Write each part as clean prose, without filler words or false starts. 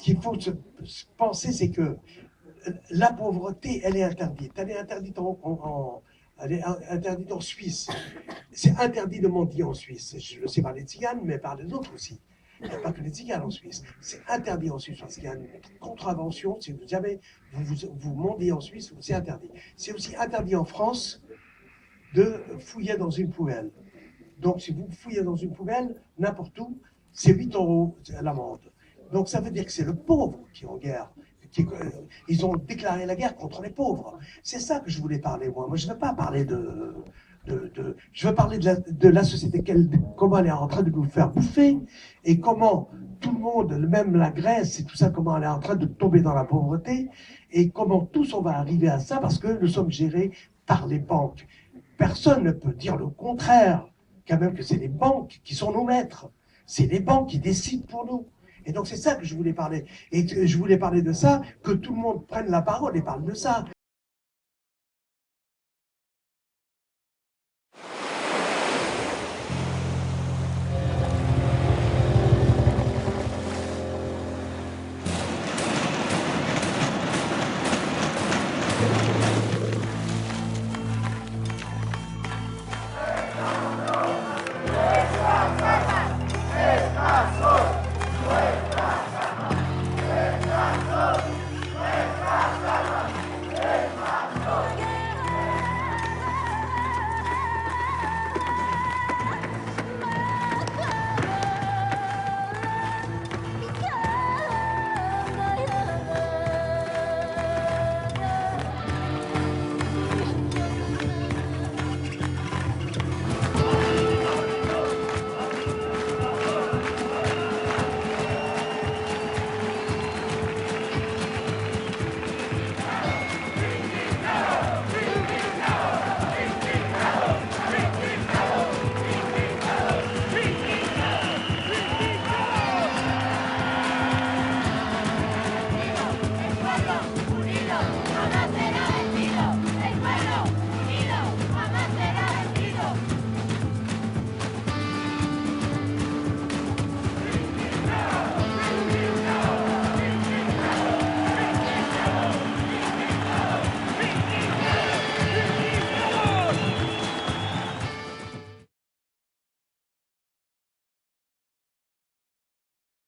qu'il faut se penser, c'est que la pauvreté, elle est interdite. Elle est interdite en Suisse. C'est interdit de mendier en Suisse. Je le sais par les tziganes, mais par les autres aussi. Il n'y a pas que les tziganes en Suisse. C'est interdit en Suisse parce qu'il y a une contravention. Si vous jamais vous mendiez en Suisse, c'est interdit. C'est aussi interdit en France de fouiller dans une poubelle. Donc, si vous fouillez dans une poubelle, n'importe où, c'est 8 € l'amende. Donc, ça veut dire que c'est le pauvre qui est en guerre. Ils ont déclaré la guerre contre les pauvres. C'est ça que je voulais parler, moi. Moi, je ne veux pas parler je veux parler de la société, comment elle est en train de nous faire bouffer, et comment tout le monde, même la Grèce et tout ça, comment elle est en train de tomber dans la pauvreté, et comment tous on va arriver à ça, parce que nous sommes gérés par les banques. Personne ne peut dire le contraire, quand même que c'est les banques qui sont nos maîtres. C'est les banques qui décident pour nous. Et donc c'est ça que je voulais parler. Et je voulais parler de ça, que tout le monde prenne la parole et parle de ça.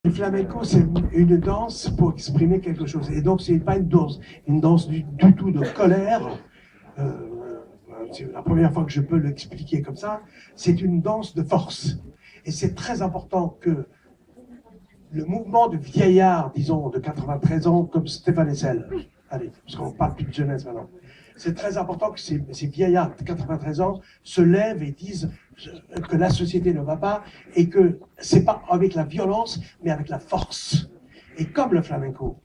Le flamenco, c'est une danse pour exprimer quelque chose. Et donc, ce n'est pas une danse du tout de colère. C'est la première fois que je peux l'expliquer comme ça. C'est une danse de force. Et c'est très important que le mouvement de vieillards, disons, de 93 ans, comme Stéphane Hessel, allez, parce qu'on parle plus de jeunesse maintenant, c'est très important que ces vieillards de 93 ans se lèvent et disent que la société ne va pas et que c'est pas avec la violence, mais avec la force. Et comme le flamenco,